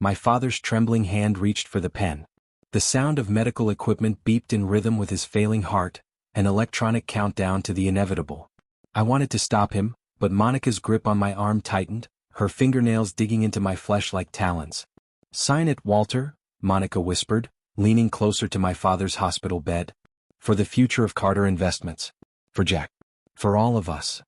My father's trembling hand reached for the pen. The sound of medical equipment beeped in rhythm with his failing heart, an electronic countdown to the inevitable. I wanted to stop him, but Monica's grip on my arm tightened, her fingernails digging into my flesh like talons. "Sign it, Walter," Monica whispered, leaning closer to my father's hospital bed. "For the future of Carter Investments. For Jack. For all of us."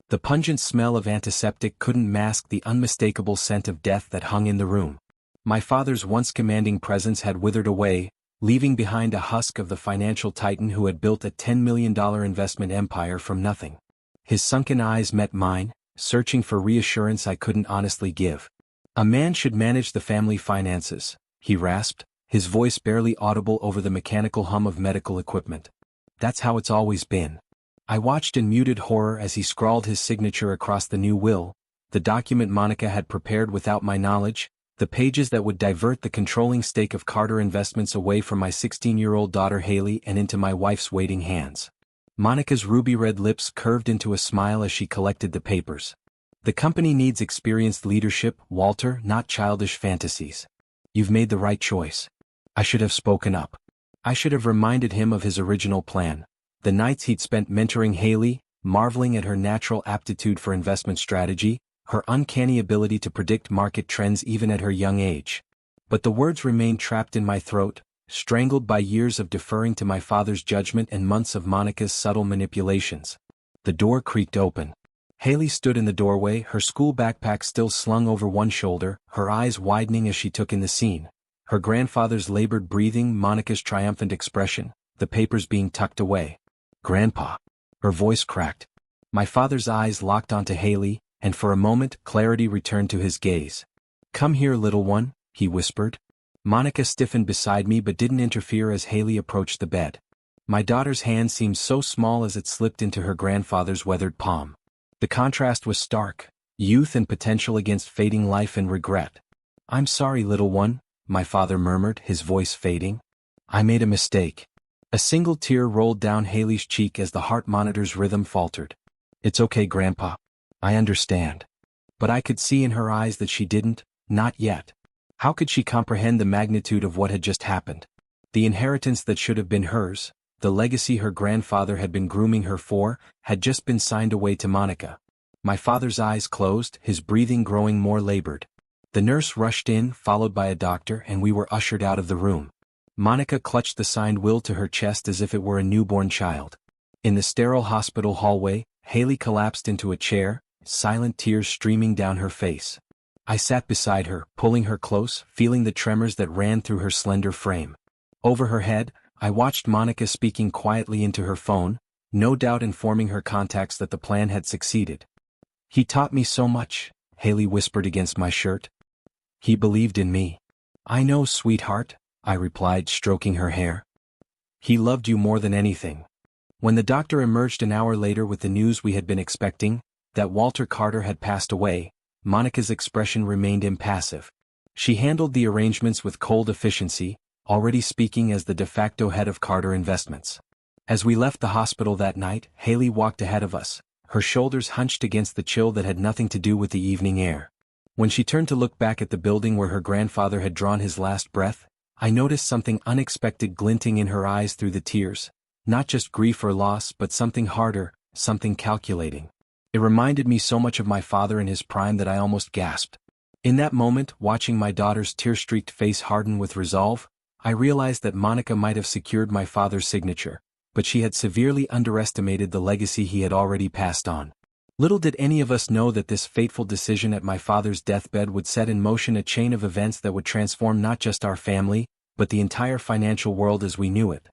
The pungent smell of antiseptic couldn't mask the unmistakable scent of death that hung in the room. My father's once commanding presence had withered away, leaving behind a husk of the financial titan who had built a $10 million investment empire from nothing. His sunken eyes met mine, searching for reassurance I couldn't honestly give. "A man should manage the family finances," he rasped, his voice barely audible over the mechanical hum of medical equipment. "That's how it's always been." I watched in muted horror as he scrawled his signature across the new will, the document Monica had prepared without my knowledge, the pages that would divert the controlling stake of Carter Investments away from my 16-year-old daughter Haley and into my wife's waiting hands. Monica's ruby-red lips curved into a smile as she collected the papers. "The company needs experienced leadership, Walter, not childish fantasies. You've made the right choice." I should have spoken up. I should have reminded him of his original plan. The nights he'd spent mentoring Haley, marveling at her natural aptitude for investment strategy, her uncanny ability to predict market trends even at her young age. But the words remained trapped in my throat, strangled by years of deferring to my father's judgment and months of Monica's subtle manipulations. The door creaked open. Haley stood in the doorway, her school backpack still slung over one shoulder, her eyes widening as she took in the scene. Her grandfather's labored breathing, Monica's triumphant expression, the papers being tucked away. "Grandpa." Her voice cracked. My father's eyes locked onto Haley, and for a moment clarity returned to his gaze. "Come here, little one," he whispered. Monica stiffened beside me but didn't interfere as Haley approached the bed. My daughter's hand seemed so small as it slipped into her grandfather's weathered palm. The contrast was stark, youth and potential against fading life and regret. "I'm sorry, little one," my father murmured, his voice fading. "I made a mistake." A single tear rolled down Haley's cheek as the heart monitor's rhythm faltered. "It's okay, Grandpa. I understand." But I could see in her eyes that she didn't, not yet. How could she comprehend the magnitude of what had just happened? The inheritance that should have been hers, the legacy her grandfather had been grooming her for, had just been signed away to Monica. My father's eyes closed, his breathing growing more labored. The nurse rushed in, followed by a doctor, and we were ushered out of the room. Monica clutched the signed will to her chest as if it were a newborn child. In the sterile hospital hallway, Haley collapsed into a chair, silent tears streaming down her face. I sat beside her, pulling her close, feeling the tremors that ran through her slender frame. Over her head, I watched Monica speaking quietly into her phone, no doubt informing her contacts that the plan had succeeded. "He taught me so much," Haley whispered against my shirt. "He believed in me." "I know, sweetheart," I replied, stroking her hair. "He loved you more than anything." When the doctor emerged an hour later with the news we had been expecting, that Walter Carter had passed away, Monica's expression remained impassive. She handled the arrangements with cold efficiency, already speaking as the de facto head of Carter Investments. As we left the hospital that night, Haley walked ahead of us, her shoulders hunched against the chill that had nothing to do with the evening air. When she turned to look back at the building where her grandfather had drawn his last breath, I noticed something unexpected glinting in her eyes through the tears, not just grief or loss but something harder, something calculating. It reminded me so much of my father in his prime that I almost gasped. In that moment, watching my daughter's tear-streaked face harden with resolve, I realized that Monica might have secured my father's signature, but she had severely underestimated the legacy he had already passed on. Little did any of us know that this fateful decision at my father's deathbed would set in motion a chain of events that would transform not just our family, but the entire financial world as we knew it.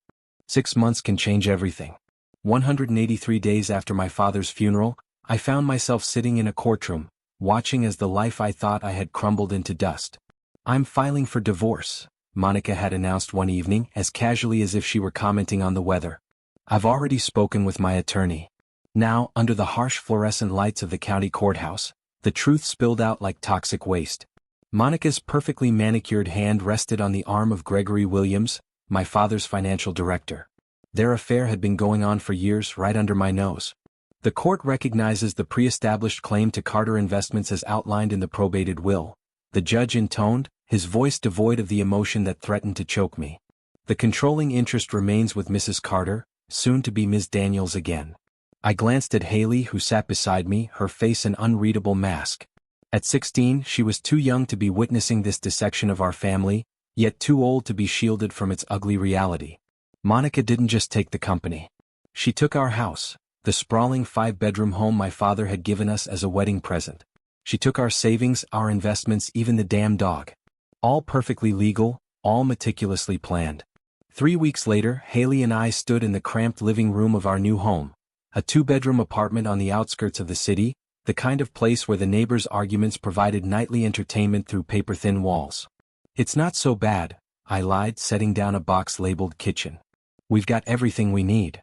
6 months can change everything. 183 days after my father's funeral, I found myself sitting in a courtroom, watching as the life I thought I had crumbled into dust. "I'm filing for divorce," Monica had announced one evening as casually as if she were commenting on the weather. "I've already spoken with my attorney." Now, under the harsh fluorescent lights of the county courthouse, the truth spilled out like toxic waste. Monica's perfectly manicured hand rested on the arm of Gregory Williams, my father's financial director. Their affair had been going on for years right under my nose. The court recognizes the pre-established claim to Carter Investments as outlined in the probated will, the judge intoned, his voice devoid of the emotion that threatened to choke me. The controlling interest remains with Mrs. Carter, soon to be Ms. Daniels again. I glanced at Haley, who sat beside me, her face an unreadable mask. At 16, she was too young to be witnessing this dissection of our family, yet too old to be shielded from its ugly reality. Monica didn't just take the company. She took our house, the sprawling 5-bedroom home my father had given us as a wedding present. She took our savings, our investments, even the damn dog. All perfectly legal, all meticulously planned. 3 weeks later, Haley and I stood in the cramped living room of our new home, a 2-bedroom apartment on the outskirts of the city, the kind of place where the neighbors' arguments provided nightly entertainment through paper-thin walls. "It's not so bad," I lied, setting down a box labeled kitchen. "We've got everything we need."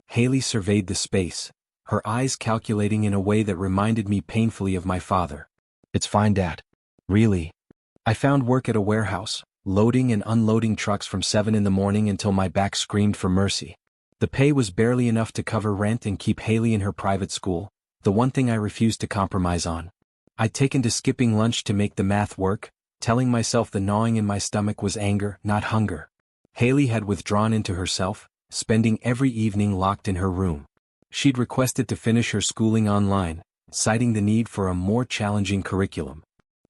Haley surveyed the space, her eyes calculating in a way that reminded me painfully of my father. "It's fine, Dad." "Really?" I found work at a warehouse, loading and unloading trucks from 7 in the morning until my back screamed for mercy. The pay was barely enough to cover rent and keep Haley in her private school, the one thing I refused to compromise on. I'd taken to skipping lunch to make the math work, telling myself the gnawing in my stomach was anger, not hunger. Haley had withdrawn into herself, spending every evening locked in her room. She'd requested to finish her schooling online, citing the need for a more challenging curriculum.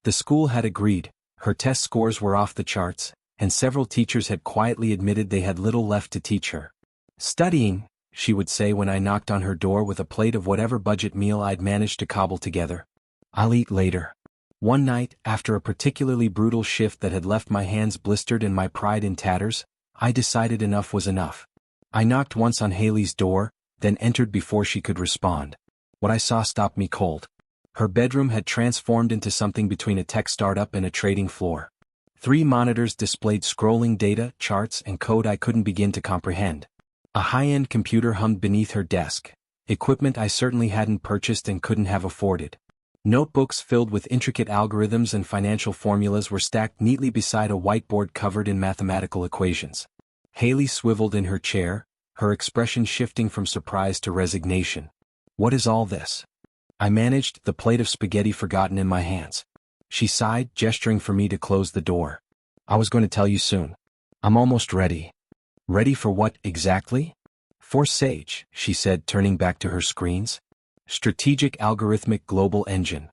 The school had agreed. Her test scores were off the charts, and several teachers had quietly admitted they had little left to teach her. "Studying," she would say when I knocked on her door with a plate of whatever budget meal I'd managed to cobble together. "I'll eat later." One night, after a particularly brutal shift that had left my hands blistered and my pride in tatters, I decided enough was enough. I knocked once on Haley's door, then entered before she could respond. What I saw stopped me cold. Her bedroom had transformed into something between a tech startup and a trading floor. 3 monitors displayed scrolling data, charts, and code I couldn't begin to comprehend. A high-end computer hummed beneath her desk, equipment I certainly hadn't purchased and couldn't have afforded. Notebooks filled with intricate algorithms and financial formulas were stacked neatly beside a whiteboard covered in mathematical equations. Haley swiveled in her chair, her expression shifting from surprise to resignation. "What is all this?" I managed, the plate of spaghetti forgotten in my hands. She sighed, gesturing for me to close the door. "I was going to tell you soon. I'm almost ready." "Ready for what, exactly?" "For Sage," she said, turning back to her screens. Strategic Algorithmic Global Engine.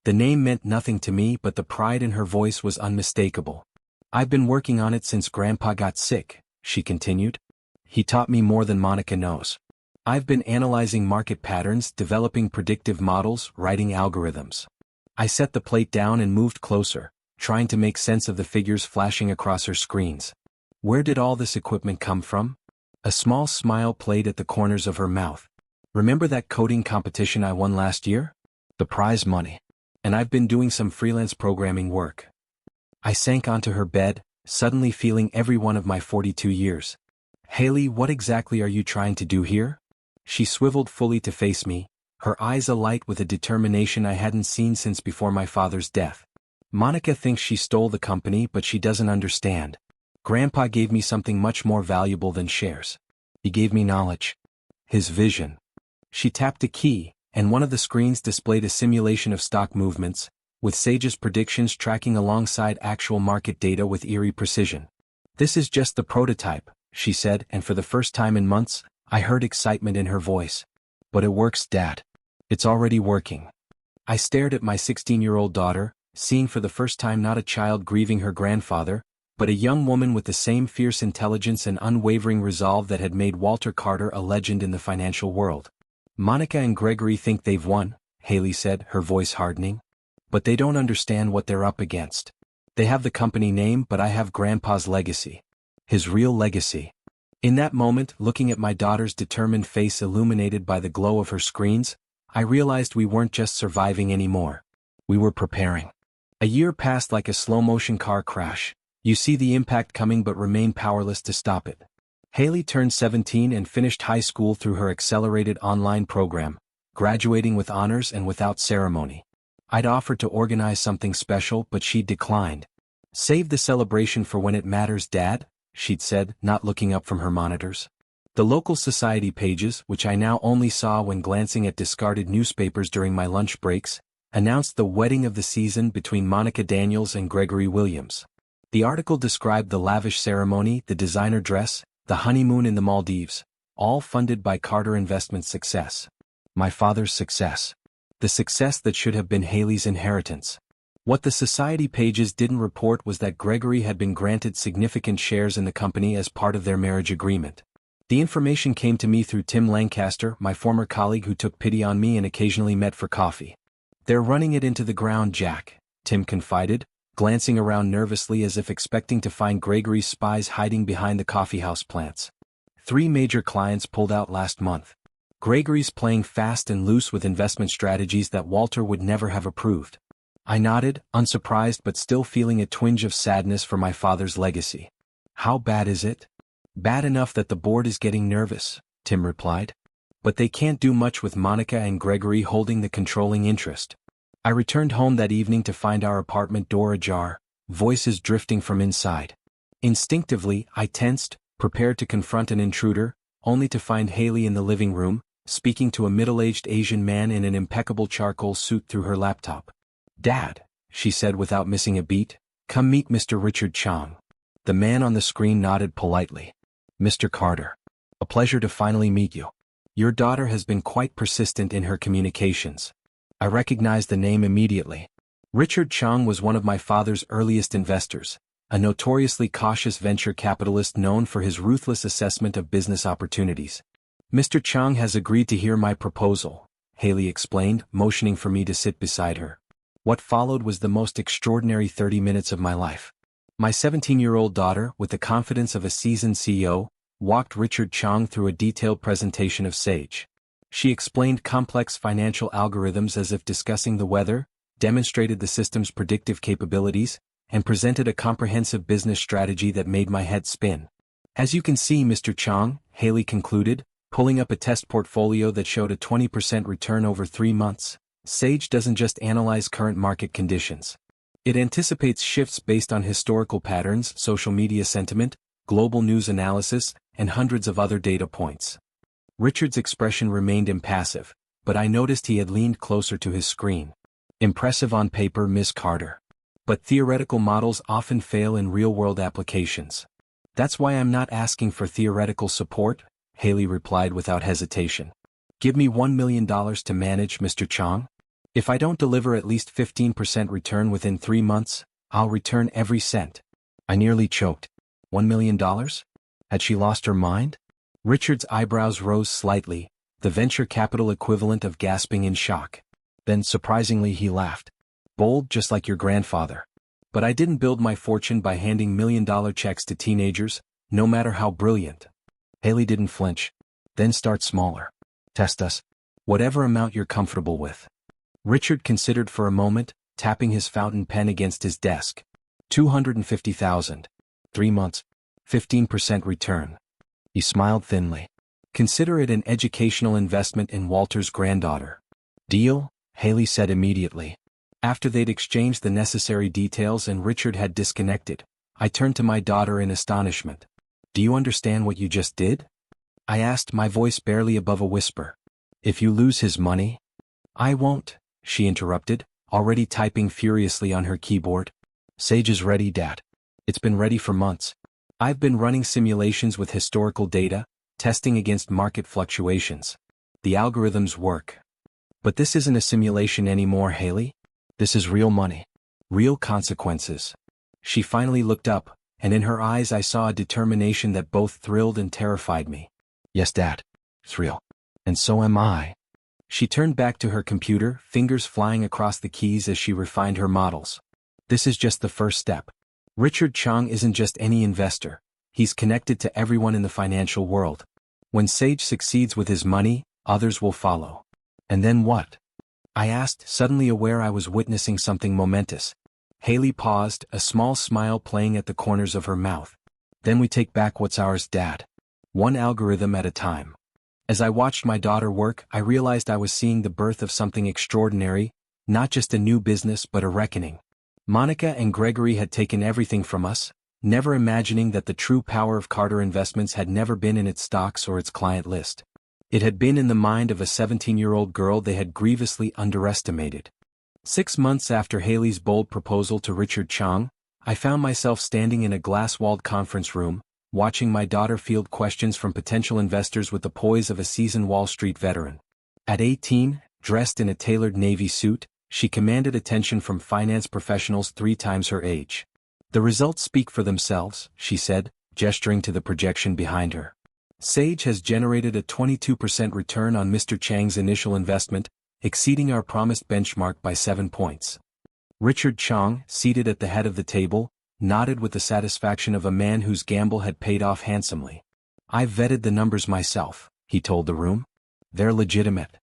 The name meant nothing to me, but the pride in her voice was unmistakable. "I've been working on it since Grandpa got sick," she continued. "He taught me more than Monica knows. I've been analyzing market patterns, developing predictive models, writing algorithms." I set the plate down and moved closer, trying to make sense of the figures flashing across her screens. Where did all this equipment come from? A small smile played at the corners of her mouth. "Remember that coding competition I won last year? The prize money. And I've been doing some freelance programming work." I sank onto her bed, suddenly feeling every one of my 42 years. "Haley, what exactly are you trying to do here?" She swiveled fully to face me, her eyes alight with a determination I hadn't seen since before my father's death. "Monica thinks she stole the company, but she doesn't understand. Grandpa gave me something much more valuable than shares. He gave me knowledge. His vision." She tapped a key, and one of the screens displayed a simulation of stock movements, with Sage's predictions tracking alongside actual market data with eerie precision. "This is just the prototype," she said, and for the first time in months, I heard excitement in her voice. "But it works, Dad. It's already working." I stared at my 16-year-old daughter, seeing for the first time not a child grieving her grandfather, but a young woman with the same fierce intelligence and unwavering resolve that had made Walter Carter a legend in the financial world. "Monica and Gregory think they've won," Haley said, her voice hardening. "But they don't understand what they're up against. They have the company name, but I have Grandpa's legacy. His real legacy." In that moment, looking at my daughter's determined face illuminated by the glow of her screens, I realized we weren't just surviving anymore. We were preparing. A year passed like a slow-motion car crash. You see the impact coming but remain powerless to stop it. Haley turned 17 and finished high school through her accelerated online program, graduating with honors and without ceremony. I'd offered to organize something special, but she'd declined. "Save the celebration for when it matters, Dad," she'd said, not looking up from her monitors. The local society pages, which I now only saw when glancing at discarded newspapers during my lunch breaks, announced the wedding of the season between Monica Daniels and Gregory Williams. The article described the lavish ceremony, the designer dress, the honeymoon in the Maldives, all funded by Carter Investments' success. My father's success. The success that should have been Haley's inheritance. What the society pages didn't report was that Gregory had been granted significant shares in the company as part of their marriage agreement. The information came to me through Tim Lancaster, my former colleague who took pity on me and occasionally met for coffee. "They're running it into the ground, Jack," Tim confided, glancing around nervously as if expecting to find Gregory's spies hiding behind the coffeehouse plants. 3 major clients pulled out last month. Gregory's playing fast and loose with investment strategies that Walter would never have approved. I nodded, unsurprised but still feeling a twinge of sadness for my father's legacy. "How bad is it?" "Bad enough that the board is getting nervous," Tim replied. "But they can't do much with Monica and Gregory holding the controlling interest." I returned home that evening to find our apartment door ajar, voices drifting from inside. Instinctively, I tensed, prepared to confront an intruder, only to find Haley in the living room, speaking to a middle-aged Asian man in an impeccable charcoal suit through her laptop. "Dad," she said without missing a beat, "come meet Mr. Richard Chang." The man on the screen nodded politely. "Mr. Carter. A pleasure to finally meet you. Your daughter has been quite persistent in her communications." I recognized the name immediately. Richard Chang was one of my father's earliest investors, a notoriously cautious venture capitalist known for his ruthless assessment of business opportunities. "Mr. Chang has agreed to hear my proposal," Haley explained, motioning for me to sit beside her. What followed was the most extraordinary 30 minutes of my life. My 17-year-old daughter, with the confidence of a seasoned CEO, walked Richard Chang through a detailed presentation of Sage. She explained complex financial algorithms as if discussing the weather, demonstrated the system's predictive capabilities, and presented a comprehensive business strategy that made my head spin. "As you can see, Mr. Chang," Haley concluded, pulling up a test portfolio that showed a 20% return over 3 months, "Sage doesn't just analyze current market conditions. It anticipates shifts based on historical patterns, social media sentiment, global news analysis, and hundreds of other data points." Richard's expression remained impassive, but I noticed he had leaned closer to his screen. "Impressive on paper, Miss Carter. But theoretical models often fail in real-world applications. That's why I'm not asking for theoretical support," Haley replied without hesitation. "Give me $1 million to manage, Mr. Chang. If I don't deliver at least 15% return within 3 months, I'll return every cent." I nearly choked. $1 million? Had she lost her mind? Richard's eyebrows rose slightly, the venture capital equivalent of gasping in shock. Then surprisingly he laughed. "Bold, just like your grandfather. But I didn't build my fortune by handing million-dollar checks to teenagers, no matter how brilliant." Haley didn't flinch. "Then start smaller. Test us. Whatever amount you're comfortable with." Richard considered for a moment, tapping his fountain pen against his desk. 250,000. 3 months. 15% return. He smiled thinly. "Consider it an educational investment in Walter's granddaughter." "Deal?" Haley said immediately. After they'd exchanged the necessary details and Richard had disconnected, I turned to my daughter in astonishment. "Do you understand what you just did?" I asked, my voice barely above a whisper. "If you lose his money?" "I won't," she interrupted, already typing furiously on her keyboard. "Sage is ready, Dad. It's been ready for months. I've been running simulations with historical data, testing against market fluctuations. The algorithms work. But this isn't a simulation anymore, Haley. This is real money. Real consequences." She finally looked up, and in her eyes I saw a determination that both thrilled and terrified me. "Yes, Dad. Thrill. And so am I." She turned back to her computer, fingers flying across the keys as she refined her models. "This is just the first step. Richard Chang isn't just any investor. He's connected to everyone in the financial world. When Sage succeeds with his money, others will follow." "And then what?" I asked, suddenly aware I was witnessing something momentous. Haley paused, a small smile playing at the corners of her mouth. "Then we take back what's ours, Dad. One algorithm at a time." As I watched my daughter work, I realized I was seeing the birth of something extraordinary, not just a new business but a reckoning. Monica and Gregory had taken everything from us, never imagining that the true power of Carter Investments had never been in its stocks or its client list. It had been in the mind of a 17-year-old girl they had grievously underestimated. 6 months after Haley's bold proposal to Richard Chang, I found myself standing in a glass-walled conference room, watching my daughter field questions from potential investors with the poise of a seasoned Wall Street veteran. At 18, dressed in a tailored navy suit, she commanded attention from finance professionals 3 times her age. "The results speak for themselves," she said, gesturing to the projection behind her. "Sage has generated a 22% return on Mr. Chang's initial investment, exceeding our promised benchmark by 7 points. Richard Chang, seated at the head of the table, nodded with the satisfaction of a man whose gamble had paid off handsomely. "I've vetted the numbers myself," he told the room. "They're legitimate."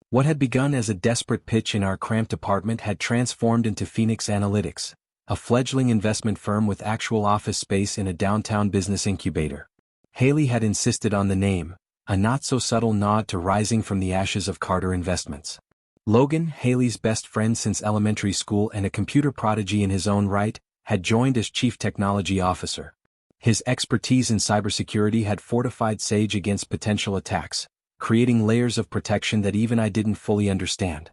What had begun as a desperate pitch in our cramped apartment had transformed into Phoenix Analytics, a fledgling investment firm with actual office space in a downtown business incubator. Haley had insisted on the name, a not-so-subtle nod to rising from the ashes of Carter Investments. Logan, Haley's best friend since elementary school and a computer prodigy in his own right, had joined as Chief Technology Officer. His expertise in cybersecurity had fortified Sage against potential attacks, creating layers of protection that even I didn't fully understand.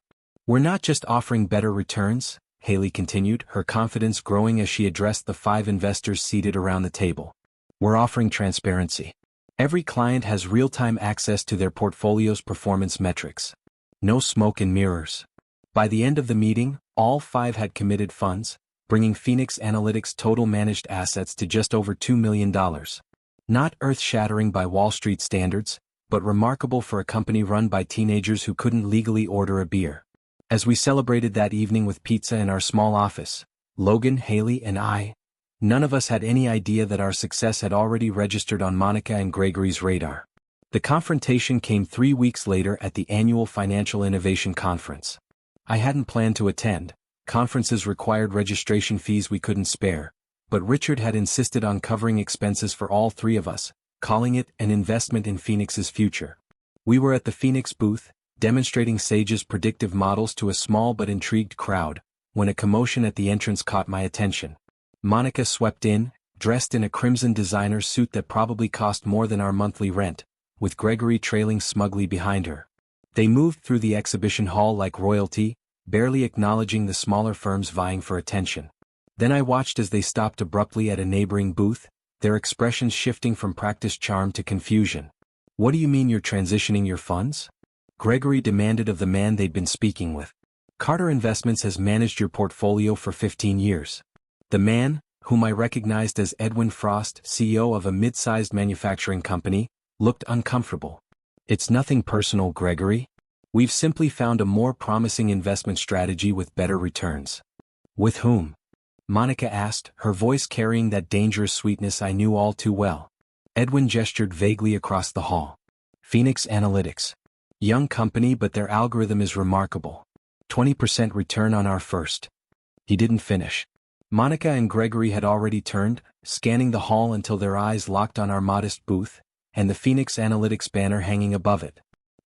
"We're not just offering better returns," Haley continued, her confidence growing as she addressed the 5 investors seated around the table. "We're offering transparency. Every client has real-time access to their portfolio's performance metrics. No smoke and mirrors." By the end of the meeting, all 5 had committed funds, bringing Phoenix Analytics' total managed assets to just over $2 million. Not earth-shattering by Wall Street standards, but remarkable for a company run by teenagers who couldn't legally order a beer. As we celebrated that evening with pizza in our small office, Logan, Haley, and I, none of us had any idea that our success had already registered on Monica and Gregory's radar. The confrontation came 3 weeks later at the annual Financial Innovation Conference. I hadn't planned to attend. Conferences required registration fees we couldn't spare, but Richard had insisted on covering expenses for all 3 of us, calling it an investment in Phoenix's future. We were at the Phoenix booth, demonstrating Sage's predictive models to a small but intrigued crowd, when a commotion at the entrance caught my attention. Monica swept in, dressed in a crimson designer suit that probably cost more than our monthly rent, with Gregory trailing smugly behind her. They moved through the exhibition hall like royalty, barely acknowledging the smaller firms vying for attention. Then I watched as they stopped abruptly at a neighboring booth, their expressions shifting from practiced charm to confusion. "What do you mean you're transitioning your funds?" Gregory demanded of the man they'd been speaking with. "Carter Investments has managed your portfolio for 15 years. The man, whom I recognized as Edwin Frost, CEO of a mid-sized manufacturing company, looked uncomfortable. "It's nothing personal, Gregory. We've simply found a more promising investment strategy with better returns." "With whom?" Monica asked, her voice carrying that dangerous sweetness I knew all too well. Edwin gestured vaguely across the hall. "Phoenix Analytics. Young company, but their algorithm is remarkable. 20% return on our first." He didn't finish. Monica and Gregory had already turned, scanning the hall until their eyes locked on our modest booth, and the Phoenix Analytics banner hanging above it.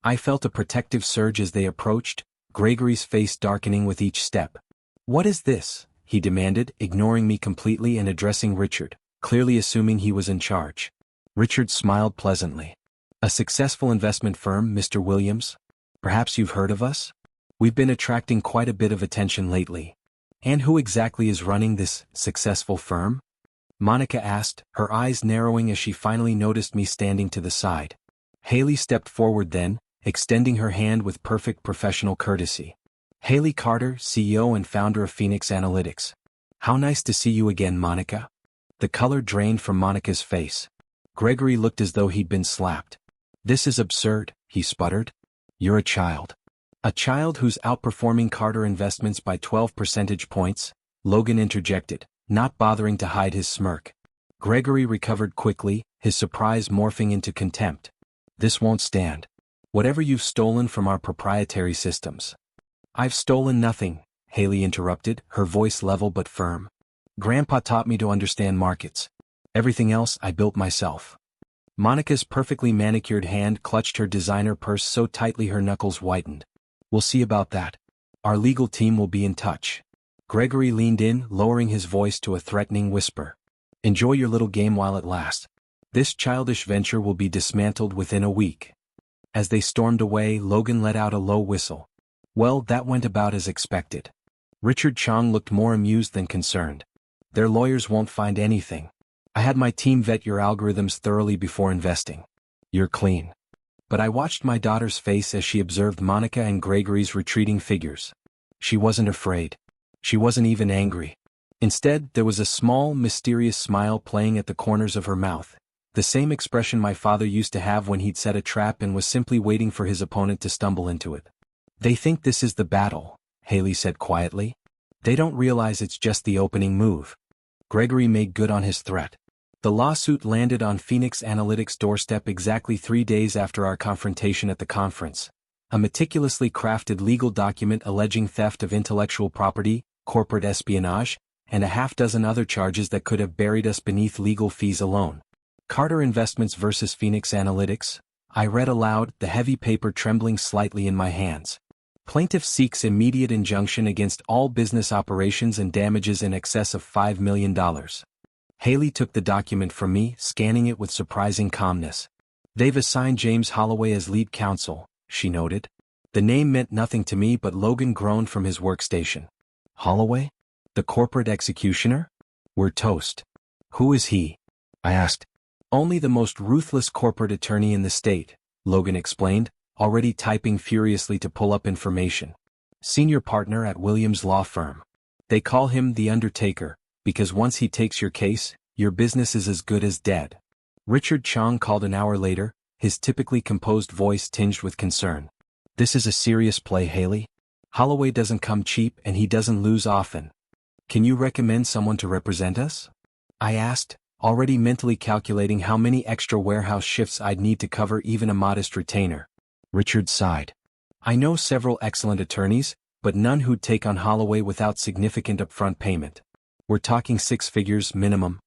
I felt a protective surge as they approached, Gregory's face darkening with each step. "What is this?" he demanded, ignoring me completely and addressing Richard, clearly assuming he was in charge. Richard smiled pleasantly. "A successful investment firm, Mr. Williams. Perhaps you've heard of us? We've been attracting quite a bit of attention lately." "And who exactly is running this successful firm?" Monica asked, her eyes narrowing as she finally noticed me standing to the side. Haley stepped forward then, extending her hand with perfect professional courtesy. "Haley Carter, CEO and founder of Phoenix Analytics. How nice to see you again, Monica." The color drained from Monica's face. Gregory looked as though he'd been slapped. "This is absurd," he sputtered. "You're a child." "A child who's outperforming Carter Investments by 12 percentage points," Logan interjected, not bothering to hide his smirk. Gregory recovered quickly, his surprise morphing into contempt. "This won't stand. Whatever you've stolen from our proprietary systems." "I've stolen nothing," Haley interrupted, her voice level but firm. "Grandpa taught me to understand markets. Everything else I built myself." Monica's perfectly manicured hand clutched her designer purse so tightly her knuckles whitened. "We'll see about that. Our legal team will be in touch." Gregory leaned in, lowering his voice to a threatening whisper. "Enjoy your little game while it lasts. This childish venture will be dismantled within a week." As they stormed away, Logan let out a low whistle. "Well, that went about as expected. Richard Chong looked more amused than concerned. Their lawyers won't find anything. I had my team vet your algorithms thoroughly before investing. You're clean. But I watched my daughter's face as she observed Monica and Gregory's retreating figures. She wasn't afraid. She wasn't even angry. Instead, there was a small, mysterious smile playing at the corners of her mouth, the same expression my father used to have when he'd set a trap and was simply waiting for his opponent to stumble into it. They think this is the battle, Haley said quietly. They don't realize it's just the opening move. Gregory made good on his threat. The lawsuit landed on Phoenix Analytics' doorstep exactly 3 days after our confrontation at the conference. A meticulously crafted legal document alleging theft of intellectual property, corporate espionage, and a half-dozen other charges that could have buried us beneath legal fees alone. Carter Investments versus Phoenix Analytics, I read aloud, the heavy paper trembling slightly in my hands. Plaintiff seeks immediate injunction against all business operations and damages in excess of $5 million. Haley took the document from me, scanning it with surprising calmness. They've assigned James Holloway as lead counsel, she noted. The name meant nothing to me, but Logan groaned from his workstation. Holloway? The corporate executioner? We're toast. Who is he? I asked. Only the most ruthless corporate attorney in the state, Logan explained, already typing furiously to pull up information. Senior partner at Williams' law firm. They call him the Undertaker, because once he takes your case, your business is as good as dead. Richard Chong called an hour later, his typically composed voice tinged with concern. This is a serious play, Haley. Holloway doesn't come cheap and he doesn't lose often. Can you recommend someone to represent us? I asked, already mentally calculating how many extra warehouse shifts I'd need to cover even a modest retainer. Richard sighed. I know several excellent attorneys, but none who'd take on Holloway without significant upfront payment. We're talking 6 figures minimum.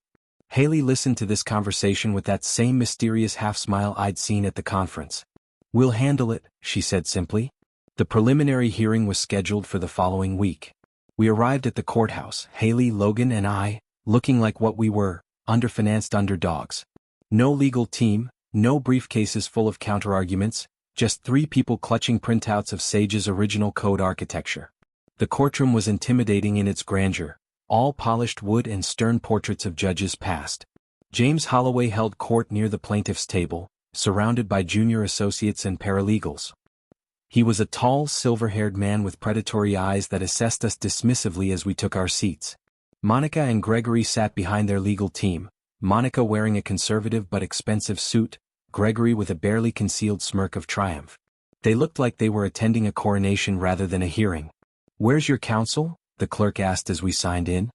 Haley listened to this conversation with that same mysterious half-smile I'd seen at the conference. We'll handle it, she said simply. The preliminary hearing was scheduled for the following week. We arrived at the courthouse, Haley, Logan, and I, looking like what we were, underfinanced underdogs. No legal team, no briefcases full of counterarguments, just 3 people clutching printouts of Sage's original code architecture. The courtroom was intimidating in its grandeur, all polished wood and stern portraits of judges past. James Holloway held court near the plaintiff's table, surrounded by junior associates and paralegals. He was a tall, silver-haired man with predatory eyes that assessed us dismissively as we took our seats. Monica and Gregory sat behind their legal team, Monica wearing a conservative but expensive suit, Gregory with a barely concealed smirk of triumph. They looked like they were attending a coronation rather than a hearing. Where's your counsel? The clerk asked as we signed in.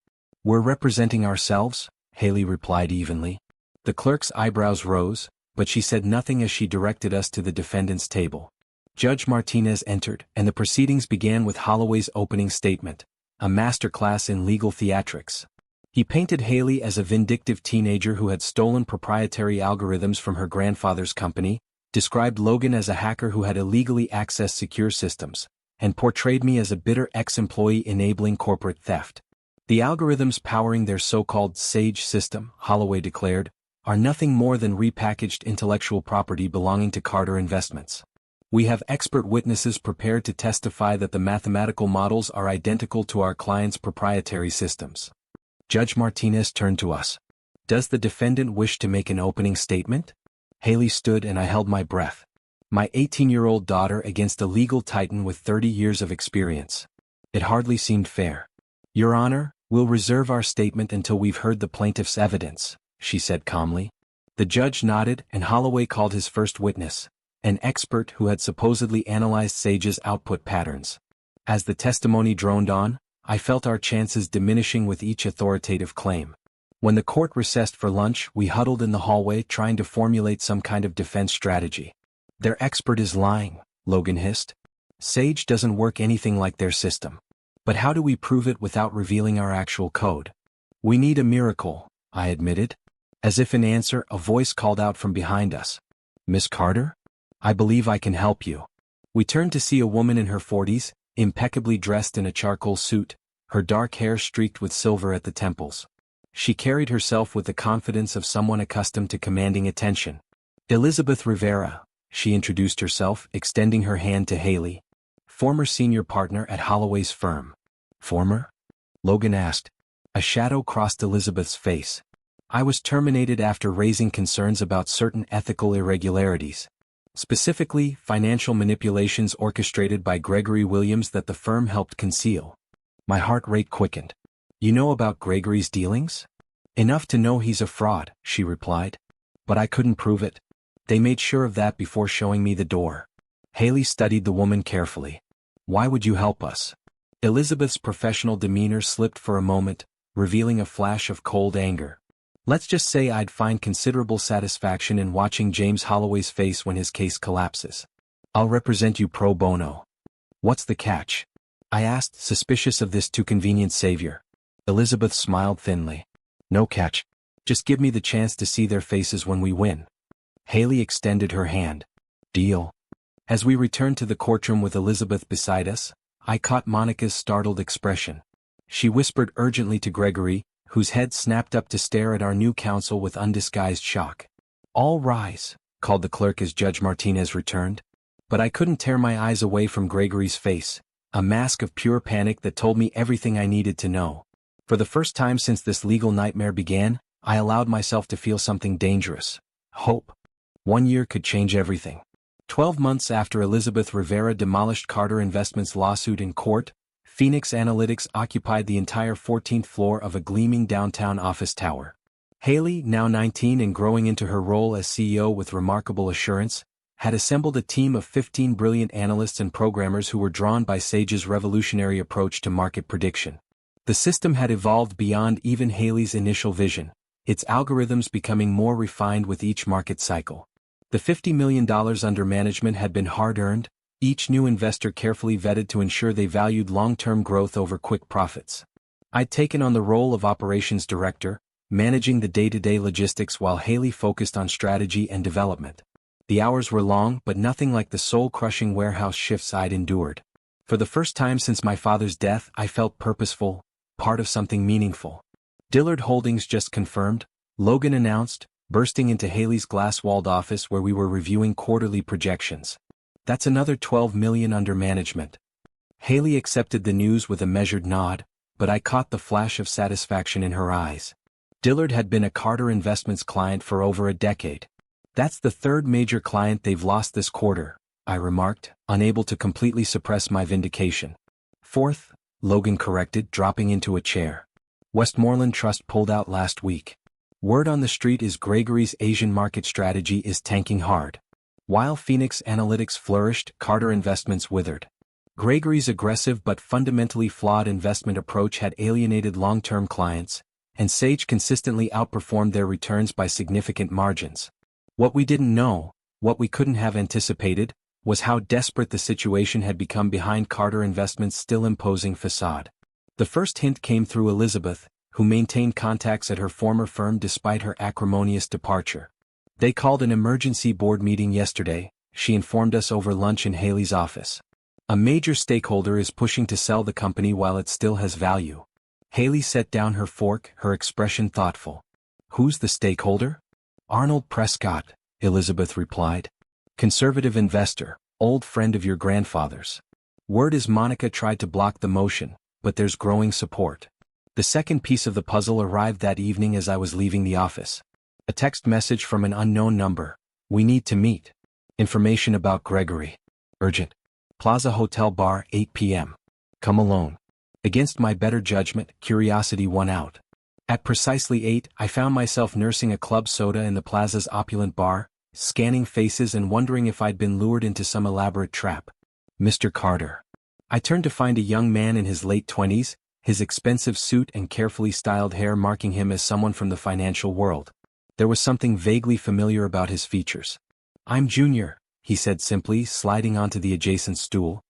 We're representing ourselves, Haley replied evenly. The clerk's eyebrows rose, but she said nothing as she directed us to the defendant's table. Judge Martinez entered, and the proceedings began with Holloway's opening statement, a masterclass in legal theatrics. He painted Haley as a vindictive teenager who had stolen proprietary algorithms from her grandfather's company, described Logan as a hacker who had illegally accessed secure systems, and portrayed me as a bitter ex-employee enabling corporate theft. The algorithms powering their so-called Sage system, Holloway declared, are nothing more than repackaged intellectual property belonging to Carter Investments. We have expert witnesses prepared to testify that the mathematical models are identical to our client's proprietary systems. Judge Martinez turned to us. Does the defendant wish to make an opening statement? Haley stood and I held my breath. My 18-year-old daughter against a legal titan with 30 years of experience. It hardly seemed fair. Your Honor, we'll reserve our statement until we've heard the plaintiff's evidence, she said calmly. The judge nodded and Holloway called his first witness, an expert who had supposedly analyzed Sage's output patterns. As the testimony droned on, I felt our chances diminishing with each authoritative claim. When the court recessed for lunch, we huddled in the hallway trying to formulate some kind of defense strategy. Their expert is lying, Logan hissed. Sage doesn't work anything like their system. But how do we prove it without revealing our actual code? We need a miracle, I admitted. As if in answer, a voice called out from behind us. Miss Carter? I believe I can help you. We turned to see a woman in her 40s, impeccably dressed in a charcoal suit, her dark hair streaked with silver at the temples. She carried herself with the confidence of someone accustomed to commanding attention. Elizabeth Rivera, she introduced herself, extending her hand to Haley. Former senior partner at Holloway's firm. Former? Logan asked. A shadow crossed Elizabeth's face. I was terminated after raising concerns about certain ethical irregularities. Specifically, financial manipulations orchestrated by Gregory Williams that the firm helped conceal. My heart rate quickened. You know about Gregory's dealings? Enough to know he's a fraud, she replied. But I couldn't prove it. They made sure of that before showing me the door. Haley studied the woman carefully. Why would you help us? Elizabeth's professional demeanor slipped for a moment, revealing a flash of cold anger. Let's just say I'd find considerable satisfaction in watching James Holloway's face when his case collapses. I'll represent you pro bono. What's the catch? I asked, suspicious of this too convenient savior. Elizabeth smiled thinly. No catch. Just give me the chance to see their faces when we win. Haley extended her hand. Deal. As we returned to the courtroom with Elizabeth beside us, I caught Monica's startled expression. She whispered urgently to Gregory, whose head snapped up to stare at our new counsel with undisguised shock. All rise, called the clerk as Judge Martinez returned. But I couldn't tear my eyes away from Gregory's face, a mask of pure panic that told me everything I needed to know. For the first time since this legal nightmare began, I allowed myself to feel something dangerous. Hope. 1 year could change everything. 12 months after Elizabeth Rivera demolished Carter Investments' lawsuit in court, Phoenix Analytics occupied the entire 14th floor of a gleaming downtown office tower. Haley, now 19 and growing into her role as CEO with remarkable assurance, had assembled a team of 15 brilliant analysts and programmers who were drawn by Sage's revolutionary approach to market prediction. The system had evolved beyond even Haley's initial vision, its algorithms becoming more refined with each market cycle. The $50 million under management had been hard-earned, each new investor carefully vetted to ensure they valued long-term growth over quick profits. I'd taken on the role of operations director, managing the day-to-day logistics while Haley focused on strategy and development. The hours were long, but nothing like the soul-crushing warehouse shifts I'd endured. For the first time since my father's death, I felt purposeful, part of something meaningful. Dillard Holdings just confirmed, Logan announced, bursting into Haley's glass-walled office where we were reviewing quarterly projections. That's another $12 million under management. Haley accepted the news with a measured nod, but I caught the flash of satisfaction in her eyes. Dillard had been a Carter Investments client for over a decade. That's the third major client they've lost this quarter, I remarked, unable to completely suppress my vindication. Fourth, Logan corrected, dropping into a chair. Westmoreland Trust pulled out last week. Word on the street is Gregory's Asian market strategy is tanking hard. While Phoenix Analytics flourished, Carter Investments withered. Gregory's aggressive but fundamentally flawed investment approach had alienated long-term clients, and Sage consistently outperformed their returns by significant margins. What we didn't know, what we couldn't have anticipated, was how desperate the situation had become behind Carter Investments' still imposing facade. The first hint came through Elizabeth, who maintained contacts at her former firm despite her acrimonious departure. They called an emergency board meeting yesterday, she informed us over lunch in Haley's office. A major stakeholder is pushing to sell the company while it still has value. Haley set down her fork, her expression thoughtful. Who's the stakeholder? Arnold Prescott, Elizabeth replied. Conservative investor, old friend of your grandfather's. Word is Monica tried to block the motion, but there's growing support. The second piece of the puzzle arrived that evening as I was leaving the office. A text message from an unknown number. We need to meet. Information about Gregory. Urgent. Plaza Hotel Bar, 8 p.m. Come alone. Against my better judgment, curiosity won out. At precisely 8, I found myself nursing a club soda in the Plaza's opulent bar, scanning faces and wondering if I'd been lured into some elaborate trap. Mr. Carter. I turned to find a young man in his late 20s, his expensive suit and carefully styled hair marking him as someone from the financial world. There was something vaguely familiar about his features. I'm Junior, he said simply, sliding onto the adjacent stool.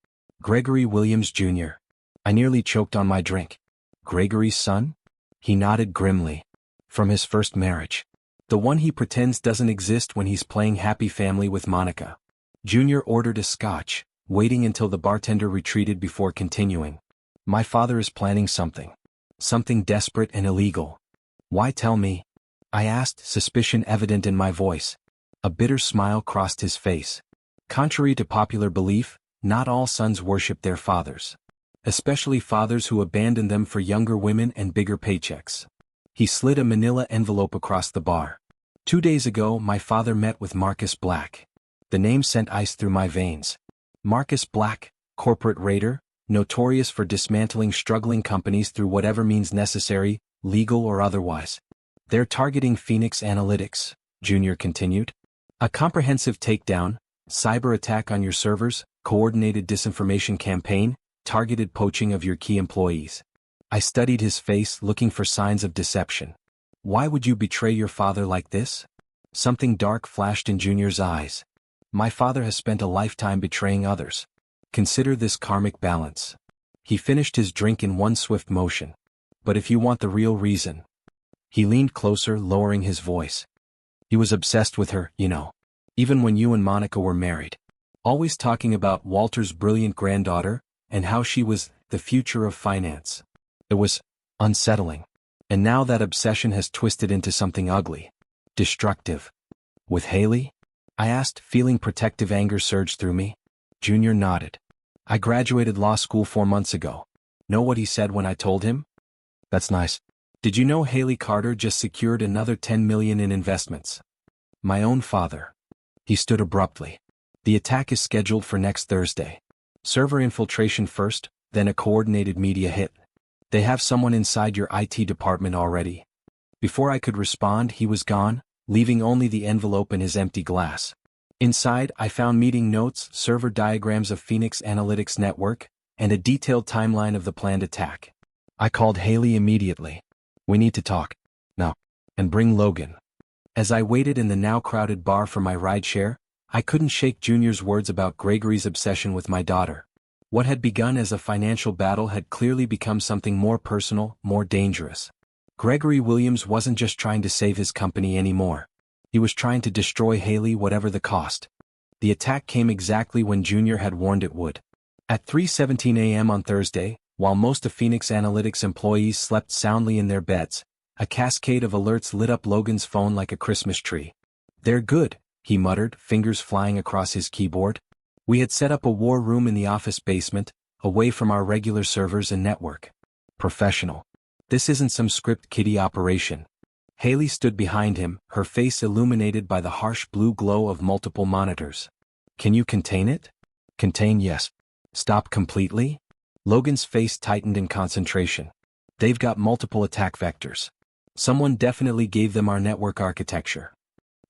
Gregory Williams, Jr. I nearly choked on my drink. Gregory's son? He nodded grimly. From his first marriage. The one he pretends doesn't exist when he's playing happy family with Monica. Junior ordered a scotch, waiting until the bartender retreated before continuing. My father is planning something. Something desperate and illegal. Why tell me? I asked, suspicion evident in my voice. A bitter smile crossed his face. Contrary to popular belief, not all sons worship their fathers. especially fathers who abandon them for younger women and bigger paychecks. He slid a manila envelope across the bar. 2 days ago, my father met with Marcus Black. The name sent ice through my veins. Marcus Black, corporate raider, notorious for dismantling struggling companies through whatever means necessary, legal or otherwise. They're targeting Phoenix Analytics, Junior continued. A comprehensive takedown, cyber attack on your servers, coordinated disinformation campaign, targeted poaching of your key employees. I studied his face, looking for signs of deception. Why would you betray your father like this? Something dark flashed in Junior's eyes. My father has spent a lifetime betraying others. Consider this karmic balance. He finished his drink in one swift motion. But if you want the real reason. He leaned closer, lowering his voice. He was obsessed with her, you know. Even when you and Monica were married. Always talking about Walter's brilliant granddaughter, and how she was the future of finance. It was unsettling. And now that obsession has twisted into something ugly. Destructive. With Haley? I asked, feeling protective anger surge through me. Junior nodded. I graduated law school 4 months ago. Know what he said when I told him? That's nice. Did you know Haley Carter just secured another $10 million in investments? My own father. He stood abruptly. The attack is scheduled for next Thursday. Server infiltration first, then a coordinated media hit. They have someone inside your IT department already. Before I could respond, he was gone, leaving only the envelope and his empty glass. Inside, I found meeting notes, server diagrams of Phoenix Analytics Network, and a detailed timeline of the planned attack. I called Haley immediately. We need to talk. Now. And bring Logan. As I waited in the now crowded bar for my rideshare, I couldn't shake Junior's words about Gregory's obsession with my daughter. What had begun as a financial battle had clearly become something more personal, more dangerous. Gregory Williams wasn't just trying to save his company anymore. He was trying to destroy Haley whatever the cost. The attack came exactly when Junior had warned it would. At 3:17 a.m. on Thursday, while most of Phoenix Analytics employees slept soundly in their beds, a cascade of alerts lit up Logan's phone like a Christmas tree. They're good, he muttered, fingers flying across his keyboard. We had set up a war room in the office basement, away from our regular servers and network. Professional. This isn't some script kiddie operation. Haley stood behind him, her face illuminated by the harsh blue glow of multiple monitors. Can you contain it? Contain, yes. Stop completely? Logan's face tightened in concentration. They've got multiple attack vectors. Someone definitely gave them our network architecture.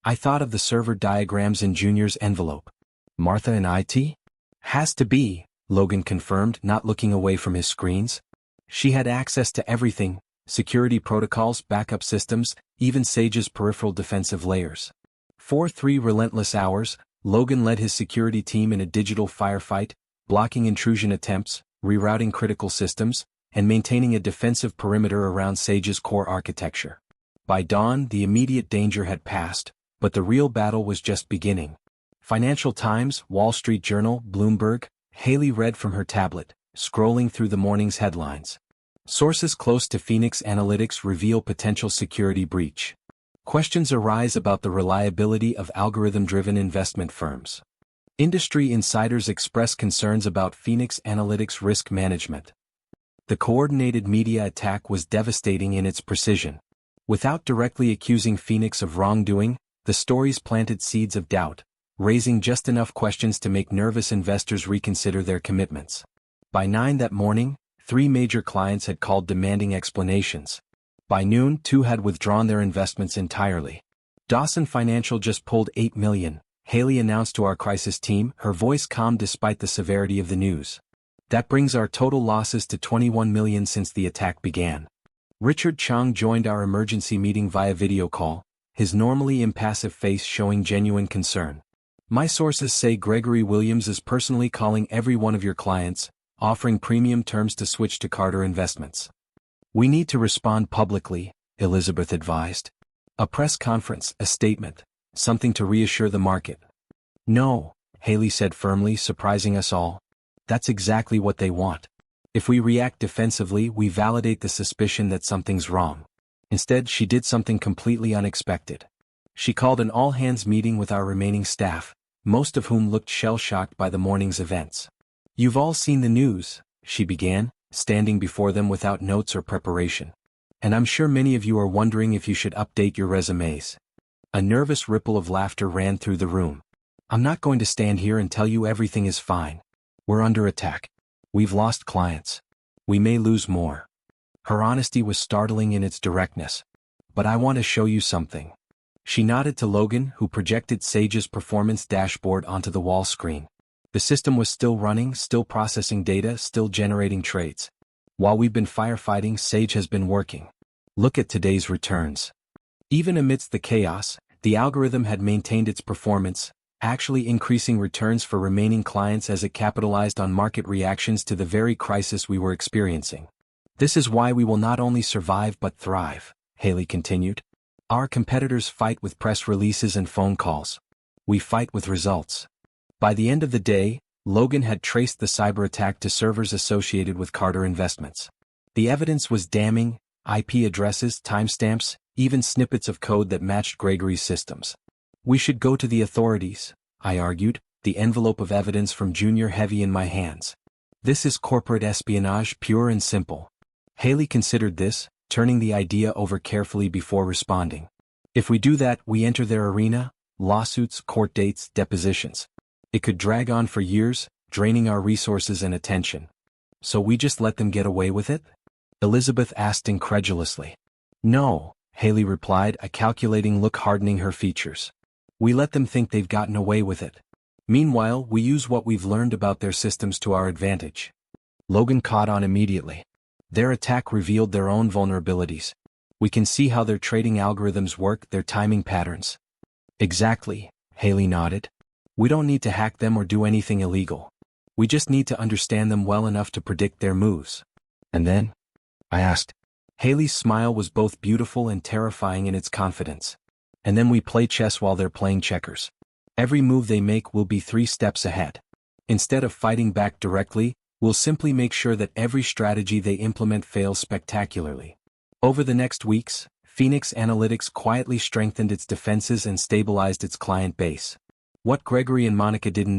I thought of the server diagrams in Junior's envelope. Martha in IT? Has to be, Logan confirmed, not looking away from his screens. She had access to everything, security protocols, backup systems, even Sage's peripheral defensive layers. For 3 relentless hours, Logan led his security team in a digital firefight, blocking intrusion attempts, rerouting critical systems, and maintaining a defensive perimeter around Sage's core architecture. By dawn, the immediate danger had passed, but the real battle was just beginning. Financial Times, Wall Street Journal, Bloomberg, Haley read from her tablet, scrolling through the morning's headlines. Sources close to Phoenix Analytics reveal potential security breach. Questions arise about the reliability of algorithm-driven investment firms. Industry insiders express concerns about Phoenix Analytics risk management. The coordinated media attack was devastating in its precision. Without directly accusing Phoenix of wrongdoing, the stories planted seeds of doubt, raising just enough questions to make nervous investors reconsider their commitments. By 9 that morning, 3 major clients had called demanding explanations. By noon, 2 had withdrawn their investments entirely. Dawson Financial just pulled $8 million, Haley announced to our crisis team, her voice calm despite the severity of the news. That brings our total losses to $21 million since the attack began. Richard Chung joined our emergency meeting via video call, his normally impassive face showing genuine concern. My sources say Gregory Williams is personally calling every one of your clients, offering premium terms to switch to Carter Investments. We need to respond publicly, Elizabeth advised. A press conference, a statement, something to reassure the market. No, Haley said firmly, surprising us all. That's exactly what they want. If we react defensively, we validate the suspicion that something's wrong. Instead, she did something completely unexpected. She called an all-hands meeting with our remaining staff, most of whom looked shell-shocked by the morning's events. You've all seen the news, she began, standing before them without notes or preparation. And I'm sure many of you are wondering if you should update your resumes. A nervous ripple of laughter ran through the room. I'm not going to stand here and tell you everything is fine. We're under attack. We've lost clients. We may lose more. Her honesty was startling in its directness. But I want to show you something. She nodded to Logan, who projected Sage's performance dashboard onto the wall screen. The system was still running, still processing data, still generating trades. While we've been firefighting, Sage has been working. Look at today's returns. Even amidst the chaos, the algorithm had maintained its performance, actually increasing returns for remaining clients as it capitalized on market reactions to the very crisis we were experiencing. This is why we will not only survive but thrive, Haley continued. Our competitors fight with press releases and phone calls. We fight with results. By the end of the day, Logan had traced the cyber attack to servers associated with Carter Investments. The evidence was damning: IP addresses, timestamps, even snippets of code that matched Gregory's systems. We should go to the authorities, I argued, the envelope of evidence from Junior heavy in my hands. This is corporate espionage, pure and simple. Haley considered this, turning the idea over carefully before responding. If we do that, we enter their arena: lawsuits, court dates, depositions. It could drag on for years, draining our resources and attention. So we just let them get away with it? Elizabeth asked incredulously. No, Haley replied, a calculating look hardening her features. We let them think they've gotten away with it. Meanwhile, we use what we've learned about their systems to our advantage. Logan caught on immediately. Their attack revealed their own vulnerabilities. We can see how their trading algorithms work, their timing patterns. Exactly, Haley nodded. We don't need to hack them or do anything illegal. We just need to understand them well enough to predict their moves. And then? I asked. Haley's smile was both beautiful and terrifying in its confidence. And then we play chess while they're playing checkers. Every move they make will be 3 steps ahead. Instead of fighting back directly, we'll simply make sure that every strategy they implement fails spectacularly. Over the next weeks, Phoenix Analytics quietly strengthened its defenses and stabilized its client base. What Gregory and Monica couldn't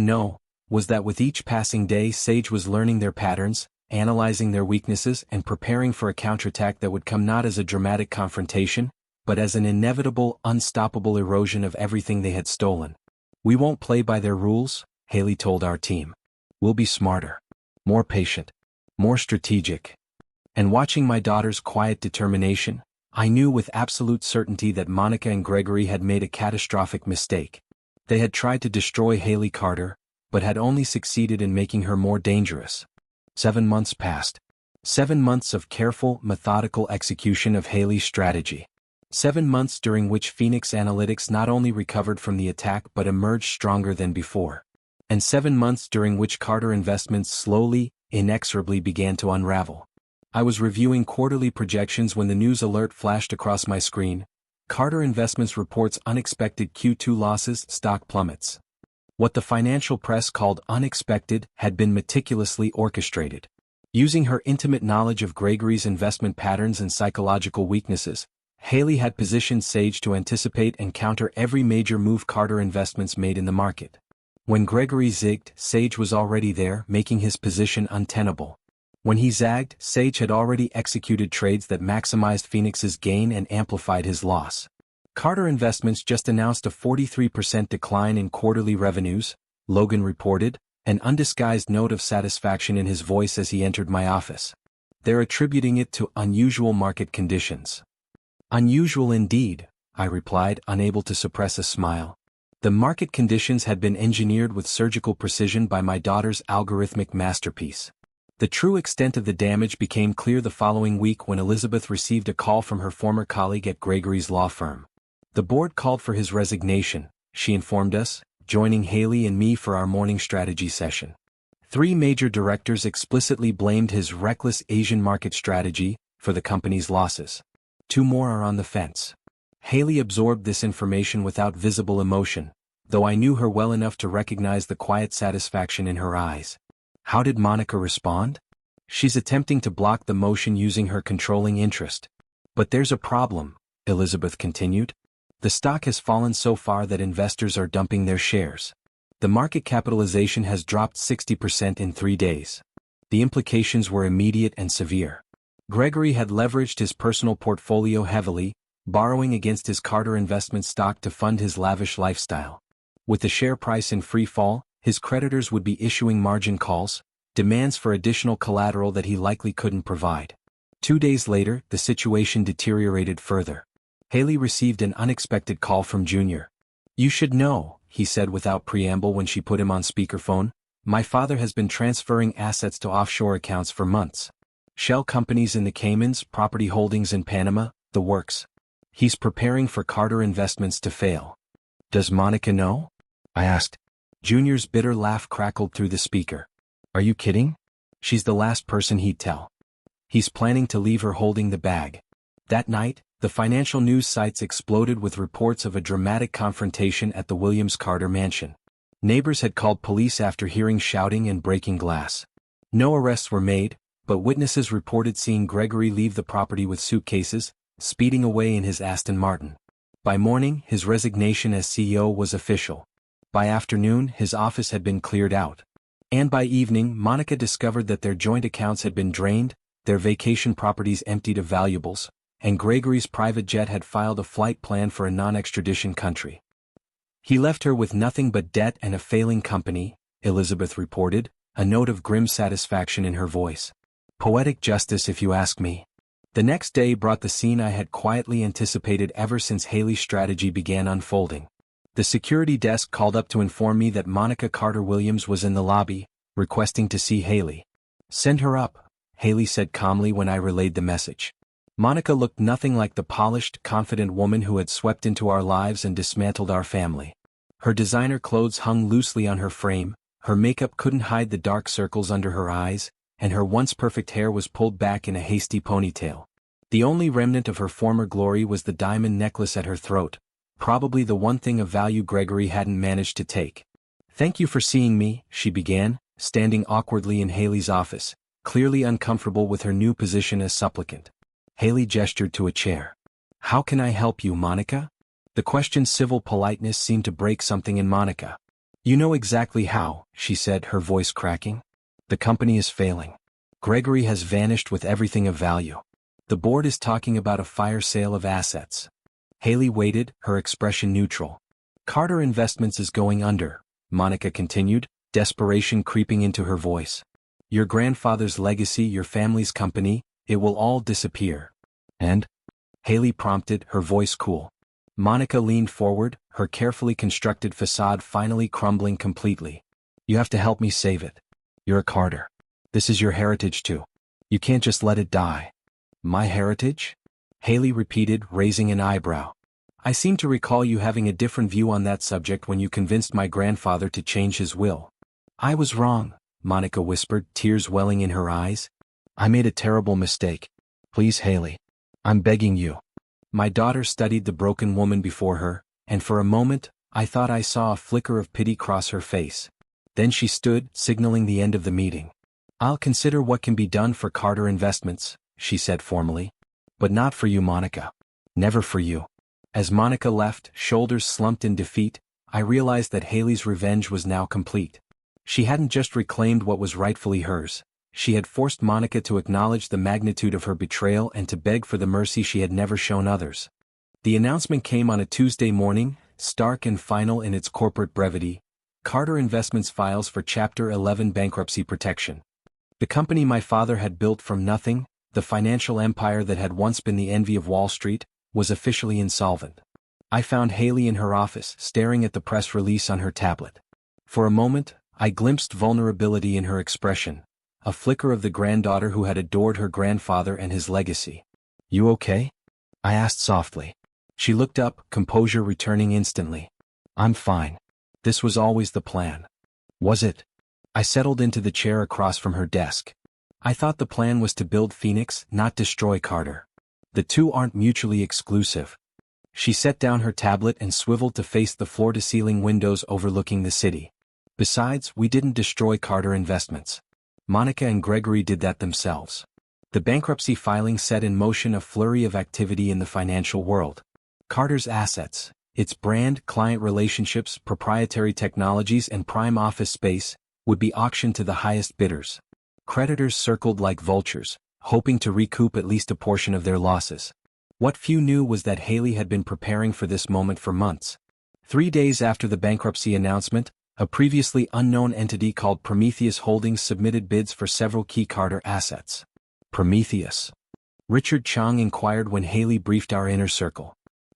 know, was that with each passing day, Sage was learning their patterns, analyzing their weaknesses, and preparing for a counterattack that would come not as a dramatic confrontation, but as an inevitable, unstoppable erosion of everything they had stolen. We won't play by their rules, Haley told our team. We'll be smarter, more patient, more strategic. And watching my daughter's quiet determination, I knew with absolute certainty that Monica and Gregory had made a catastrophic mistake. They had tried to destroy Haley Carter, but had only succeeded in making her more dangerous. 7 months passed. 7 months of careful, methodical execution of Haley's strategy. 7 months during which Phoenix Analytics not only recovered from the attack but emerged stronger than before. And 7 months during which Carter Investments slowly, inexorably began to unravel. I was reviewing quarterly projections when the news alert flashed across my screen. Carter Investments reports unexpected Q2 losses, stock plummets. What the financial press called unexpected had been meticulously orchestrated. Using her intimate knowledge of Gregory's investment patterns and psychological weaknesses, Haley had positioned Sage to anticipate and counter every major move Carter Investments made in the market. When Gregory zigged, Sage was already there, making his position untenable. When he zagged, Sage had already executed trades that maximized Phoenix's gain and amplified his loss. Carter Investments just announced a 43% decline in quarterly revenues, Logan reported, an undisguised note of satisfaction in his voice as he entered my office. They're attributing it to unusual market conditions. Unusual indeed, I replied, unable to suppress a smile. The market conditions had been engineered with surgical precision by my daughter's algorithmic masterpiece. The true extent of the damage became clear the following week when Elizabeth received a call from her former colleague at Gregory's law firm. The board called for his resignation, she informed us, joining Haley and me for our morning strategy session. 3 major directors explicitly blamed his reckless Asian market strategy for the company's losses. 2 more are on the fence. Haley absorbed this information without visible emotion, though I knew her well enough to recognize the quiet satisfaction in her eyes. How did Monica respond? She's attempting to block the motion using her controlling interest. But there's a problem, Elizabeth continued. The stock has fallen so far that investors are dumping their shares. The market capitalization has dropped 60% in 3 days. The implications were immediate and severe. Gregory had leveraged his personal portfolio heavily, borrowing against his Carter investment stock to fund his lavish lifestyle. With the share price in free fall, his creditors would be issuing margin calls, demands for additional collateral that he likely couldn't provide. 2 days later, the situation deteriorated further. Haley received an unexpected call from Junior. "You should know," he said without preamble when she put him on speakerphone, "my father has been transferring assets to offshore accounts for months. Shell companies in the Caymans, property holdings in Panama, the works. He's preparing for Carter investments to fail." "Does Monica know?" I asked. Junior's bitter laugh crackled through the speaker. "Are you kidding? She's the last person he'd tell. He's planning to leave her holding the bag." That night, the financial news sites exploded with reports of a dramatic confrontation at the Williams Carter mansion. Neighbors had called police after hearing shouting and breaking glass. No arrests were made, but witnesses reported seeing Gregory leave the property with suitcases, speeding away in his Aston Martin. By morning, his resignation as CEO was official. By afternoon, his office had been cleared out. And by evening, Monica discovered that their joint accounts had been drained, their vacation properties emptied of valuables, and Gregory's private jet had filed a flight plan for a non-extradition country. "He left her with nothing but debt and a failing company," Elizabeth reported, a note of grim satisfaction in her voice. "Poetic justice if you ask me." The next day brought the scene I had quietly anticipated ever since Haley's strategy began unfolding. The security desk called up to inform me that Monica Carter Williams was in the lobby, requesting to see Haley. "Send her up," Haley said calmly when I relayed the message. Monica looked nothing like the polished, confident woman who had swept into our lives and dismantled our family. Her designer clothes hung loosely on her frame, her makeup couldn't hide the dark circles under her eyes, and her once perfect hair was pulled back in a hasty ponytail. The only remnant of her former glory was the diamond necklace at her throat, probably the one thing of value Gregory hadn't managed to take. "Thank you for seeing me," she began, standing awkwardly in Haley's office, clearly uncomfortable with her new position as supplicant. Haley gestured to a chair. "How can I help you, Monica?" The question's civil politeness seemed to break something in Monica. "You know exactly how," she said, her voice cracking. "The company is failing. Gregory has vanished with everything of value. The board is talking about a fire sale of assets." Haley waited, her expression neutral. "Carter Investments is going under," Monica continued, desperation creeping into her voice. "Your grandfather's legacy, your family's company, it will all disappear." "And?" Haley prompted, her voice cool. Monica leaned forward, her carefully constructed facade finally crumbling completely. "You have to help me save it. You're a Carter. This is your heritage too. You can't just let it die." "My heritage?" Haley repeated, raising an eyebrow. "I seem to recall you having a different view on that subject when you convinced my grandfather to change his will." "I was wrong," Monica whispered, tears welling in her eyes. "I made a terrible mistake. Please, Haley. I'm begging you." My daughter studied the broken woman before her, and for a moment, I thought I saw a flicker of pity cross her face. Then she stood, signaling the end of the meeting. "I'll consider what can be done for Carter Investments," she said formally. "But not for you, Monica. Never for you." As Monica left, shoulders slumped in defeat, I realized that Haley's revenge was now complete. She hadn't just reclaimed what was rightfully hers. She had forced Monica to acknowledge the magnitude of her betrayal and to beg for the mercy she had never shown others. The announcement came on a Tuesday morning, stark and final in its corporate brevity. Carter Investments files for Chapter 11 bankruptcy protection. The company my father had built from nothing, the financial empire that had once been the envy of Wall Street, was officially insolvent. I found Haley in her office, staring at the press release on her tablet. For a moment, I glimpsed vulnerability in her expression, a flicker of the granddaughter who had adored her grandfather and his legacy. "You okay?" I asked softly. She looked up, composure returning instantly. "I'm fine. This was always the plan." "Was it?" I settled into the chair across from her desk. "I thought the plan was to build Phoenix, not destroy Carter. The two aren't mutually exclusive." She set down her tablet and swiveled to face the floor-to-ceiling windows overlooking the city. "Besides, we didn't destroy Carter Investments. Monica and Gregory did that themselves." The bankruptcy filing set in motion a flurry of activity in the financial world. Carter's assets, its brand, client relationships, proprietary technologies and prime office space, would be auctioned to the highest bidders. Creditors circled like vultures, hoping to recoup at least a portion of their losses. What few knew was that Haley had been preparing for this moment for months. 3 days after the bankruptcy announcement, a previously unknown entity called Prometheus Holdings submitted bids for several key Carter assets. Prometheus? Richard Chang inquired when Haley briefed our inner circle.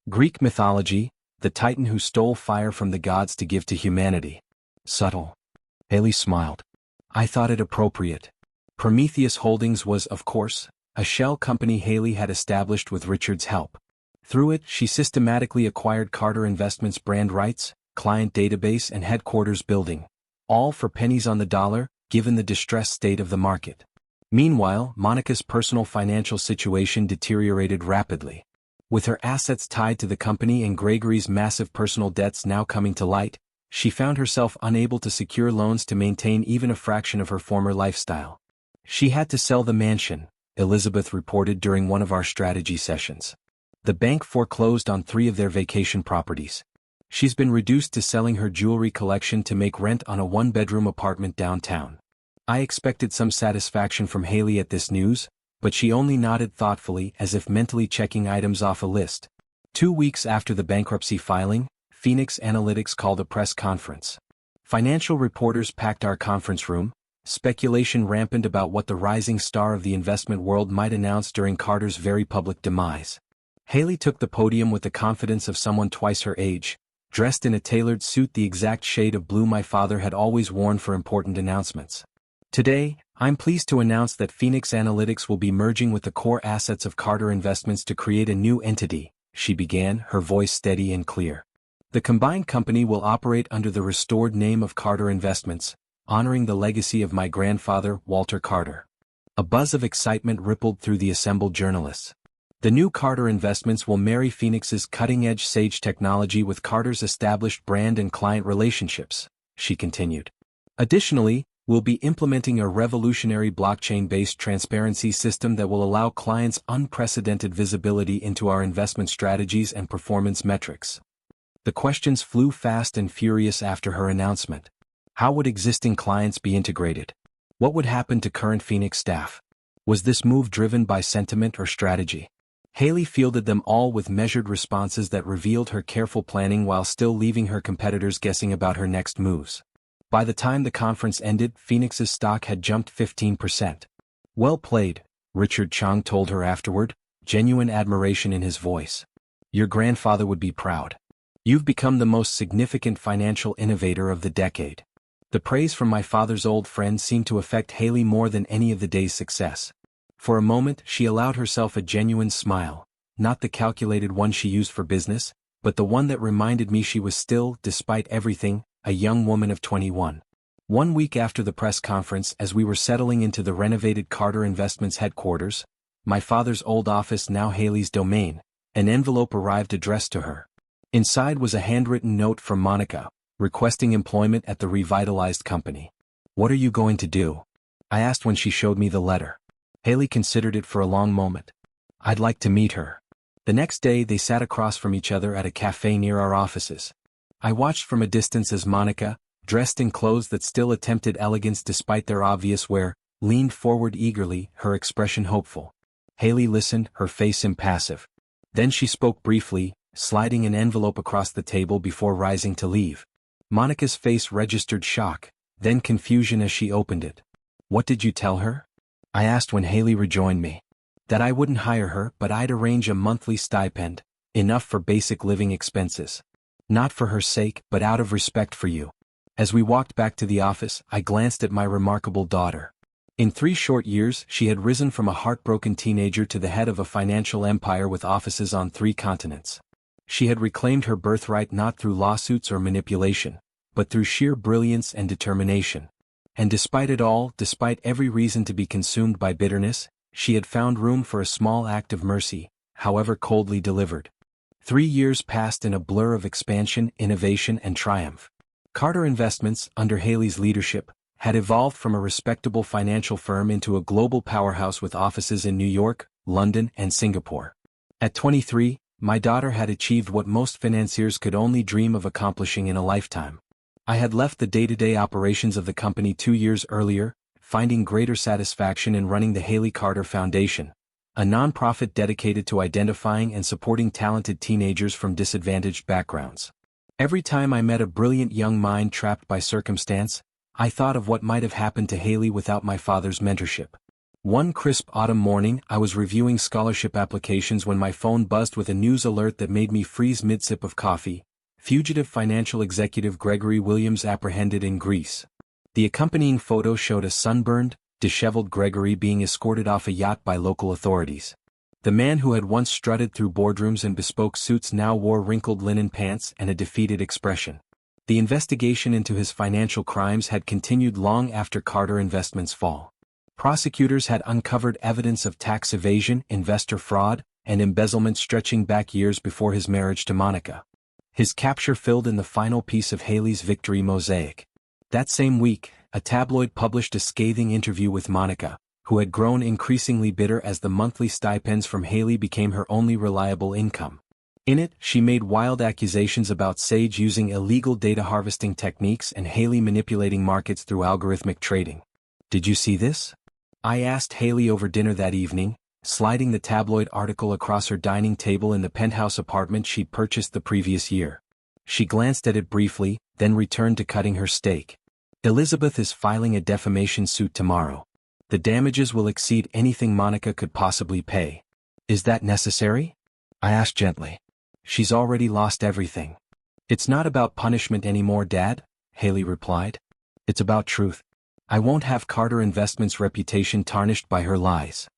Greek mythology, the titan who stole fire from the gods to give to humanity. Subtle. Haley smiled. I thought it appropriate. Prometheus Holdings was, of course, a shell company Haley had established with Richard's help. Through it, she systematically acquired Carter Investments' brand rights, client database and headquarters building, all for pennies on the dollar, given the distressed state of the market. Meanwhile, Monica's personal financial situation deteriorated rapidly. With her assets tied to the company and Gregory's massive personal debts now coming to light, she found herself unable to secure loans to maintain even a fraction of her former lifestyle. She had to sell the mansion, Elizabeth reported during one of our strategy sessions. The bank foreclosed on 3 of their vacation properties. She's been reduced to selling her jewelry collection to make rent on a 1-bedroom apartment downtown. I expected some satisfaction from Haley at this news, but she only nodded thoughtfully as if mentally checking items off a list. 2 weeks after the bankruptcy filing, Phoenix Analytics called a press conference. Financial reporters packed our conference room. Speculation rampant about what the rising star of the investment world might announce during Carter's very public demise. Haley took the podium with the confidence of someone twice her age, dressed in a tailored suit the exact shade of blue my father had always worn for important announcements. Today, I'm pleased to announce that Phoenix Analytics will be merging with the core assets of Carter Investments to create a new entity, she began, her voice steady and clear. The combined company will operate under the restored name of Carter Investments, honoring the legacy of my grandfather, Walter Carter. A buzz of excitement rippled through the assembled journalists. The new Carter Investments will marry Phoenix's cutting-edge Sage technology with Carter's established brand and client relationships, she continued. Additionally, we'll be implementing a revolutionary blockchain-based transparency system that will allow clients unprecedented visibility into our investment strategies and performance metrics. The questions flew fast and furious after her announcement. How would existing clients be integrated? What would happen to current Phoenix staff? Was this move driven by sentiment or strategy? Haley fielded them all with measured responses that revealed her careful planning while still leaving her competitors guessing about her next moves. By the time the conference ended, Phoenix's stock had jumped 15%. Well played, Richard Chang told her afterward, genuine admiration in his voice. Your grandfather would be proud. You've become the most significant financial innovator of the decade. The praise from my father's old friend seemed to affect Haley more than any of the day's success. For a moment, she allowed herself a genuine smile, not the calculated one she used for business, but the one that reminded me she was still, despite everything, a young woman of 21. 1 week after the press conference, as we were settling into the renovated Carter Investments headquarters, my father's old office, now Haley's domain, an envelope arrived addressed to her. Inside was a handwritten note from Monica, requesting employment at the revitalized company. What are you going to do? I asked when she showed me the letter. Haley considered it for a long moment. I'd like to meet her. The next day they sat across from each other at a cafe near our offices. I watched from a distance as Monica, dressed in clothes that still attempted elegance despite their obvious wear, leaned forward eagerly, her expression hopeful. Haley listened, her face impassive. Then she spoke briefly, sliding an envelope across the table before rising to leave. Monica's face registered shock, then confusion as she opened it. What did you tell her? I asked when Haley rejoined me. That I wouldn't hire her, but I'd arrange a monthly stipend, enough for basic living expenses. Not for her sake, but out of respect for you. As we walked back to the office, I glanced at my remarkable daughter. In 3 short years, she had risen from a heartbroken teenager to the head of a financial empire with offices on 3 continents. She had reclaimed her birthright not through lawsuits or manipulation, but through sheer brilliance and determination. And despite it all, despite every reason to be consumed by bitterness, she had found room for a small act of mercy, however coldly delivered. 3 years passed in a blur of expansion, innovation, and triumph. Carter Investments, under Haley's leadership, had evolved from a respectable financial firm into a global powerhouse with offices in New York, London, and Singapore. At 23, my daughter had achieved what most financiers could only dream of accomplishing in a lifetime. I had left the day-to-day operations of the company 2 years earlier, finding greater satisfaction in running the Haley Carter Foundation, a nonprofit dedicated to identifying and supporting talented teenagers from disadvantaged backgrounds. Every time I met a brilliant young mind trapped by circumstance, I thought of what might have happened to Haley without my father's mentorship. One crisp autumn morning, I was reviewing scholarship applications when my phone buzzed with a news alert that made me freeze mid-sip of coffee. Fugitive financial executive Gregory Williams apprehended in Greece. The accompanying photo showed a sunburned, disheveled Gregory being escorted off a yacht by local authorities. The man who had once strutted through boardrooms in bespoke suits now wore wrinkled linen pants and a defeated expression. The investigation into his financial crimes had continued long after Carter Investments' fall. Prosecutors had uncovered evidence of tax evasion, investor fraud, and embezzlement stretching back years before his marriage to Monica. His capture filled in the final piece of Haley's victory mosaic. That same week, a tabloid published a scathing interview with Monica, who had grown increasingly bitter as the monthly stipends from Haley became her only reliable income. In it, she made wild accusations about Sage using illegal data harvesting techniques and Haley manipulating markets through algorithmic trading. "Did you see this?" I asked Haley over dinner that evening, sliding the tabloid article across her dining table in the penthouse apartment she'd purchased the previous year. She glanced at it briefly, then returned to cutting her steak. "Elizabeth is filing a defamation suit tomorrow. The damages will exceed anything Monica could possibly pay. Is that necessary?" I asked gently. "She's already lost everything." "It's not about punishment anymore, Dad," Haley replied. "It's about truth. I won't have Carter Investments' reputation tarnished by her lies."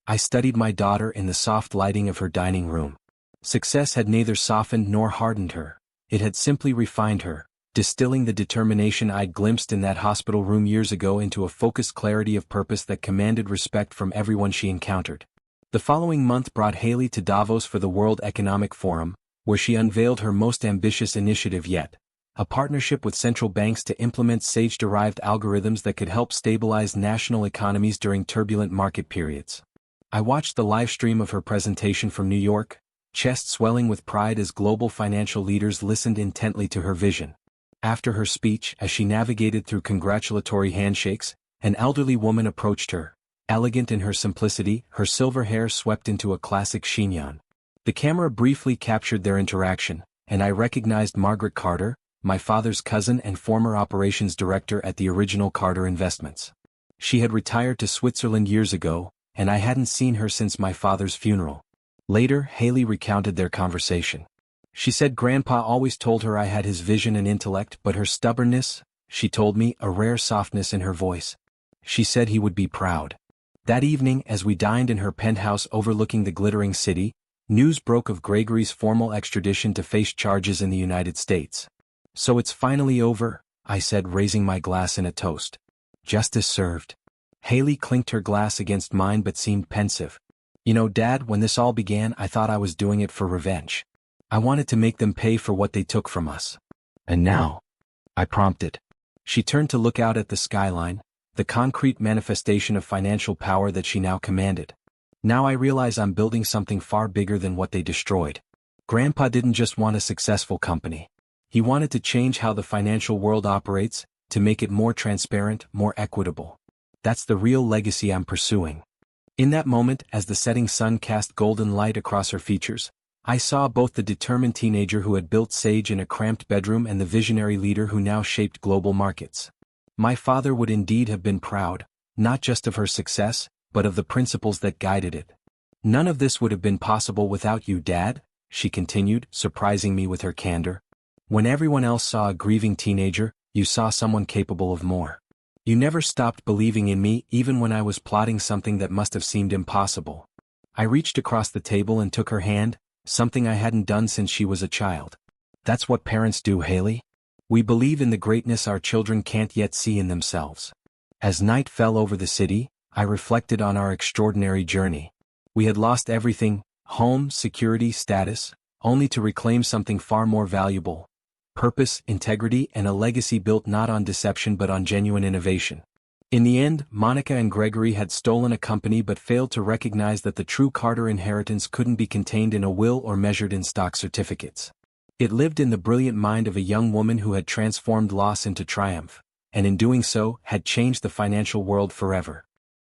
I studied my daughter in the soft lighting of her dining room. Success had neither softened nor hardened her. It had simply refined her, distilling the determination I'd glimpsed in that hospital room years ago into a focused clarity of purpose that commanded respect from everyone she encountered. The following month brought Haley to Davos for the World Economic Forum, where she unveiled her most ambitious initiative yet, a partnership with central banks to implement Sage-derived algorithms that could help stabilize national economies during turbulent market periods. I watched the live stream of her presentation from New York, chest swelling with pride as global financial leaders listened intently to her vision. After her speech, as she navigated through congratulatory handshakes, an elderly woman approached her, elegant in her simplicity, her silver hair swept into a classic chignon. The camera briefly captured their interaction, and I recognized Margaret Carter, my father's cousin and former operations director at the original Carter Investments. She had retired to Switzerland years ago, and I hadn't seen her since my father's funeral. Later, Haley recounted their conversation. She said Grandpa always told her I had his vision and intellect, but her stubbornness, she told me, a rare softness in her voice. She said he would be proud. That evening, as we dined in her penthouse overlooking the glittering city, news broke of Gregory's formal extradition to face charges in the United States. "So it's finally over," I said, raising my glass in a toast. "Justice served." Haley clinked her glass against mine but seemed pensive. "You know, Dad, when this all began, I thought I was doing it for revenge. I wanted to make them pay for what they took from us." "And now?" I prompted. She turned to look out at the skyline, the concrete manifestation of financial power that she now commanded. "Now I realize I'm building something far bigger than what they destroyed. Grandpa didn't just want a successful company. He wanted to change how the financial world operates, to make it more transparent, more equitable. That's the real legacy I'm pursuing." In that moment, as the setting sun cast golden light across her features, I saw both the determined teenager who had built Sage in a cramped bedroom and the visionary leader who now shaped global markets. My father would indeed have been proud, not just of her success, but of the principles that guided it. "None of this would have been possible without you, Dad," she continued, surprising me with her candor. "When everyone else saw a grieving teenager, you saw someone capable of more. You never stopped believing in me even when I was plotting something that must have seemed impossible." I reached across the table and took her hand, something I hadn't done since she was a child. "That's what parents do, Haley. We believe in the greatness our children can't yet see in themselves." As night fell over the city, I reflected on our extraordinary journey. We had lost everything, home, security, status, only to reclaim something far more valuable: purpose, integrity, and a legacy built not on deception but on genuine innovation. In the end, Monica and Gregory had stolen a company but failed to recognize that the true Carter inheritance couldn't be contained in a will or measured in stock certificates. It lived in the brilliant mind of a young woman who had transformed loss into triumph, and in doing so had changed the financial world forever.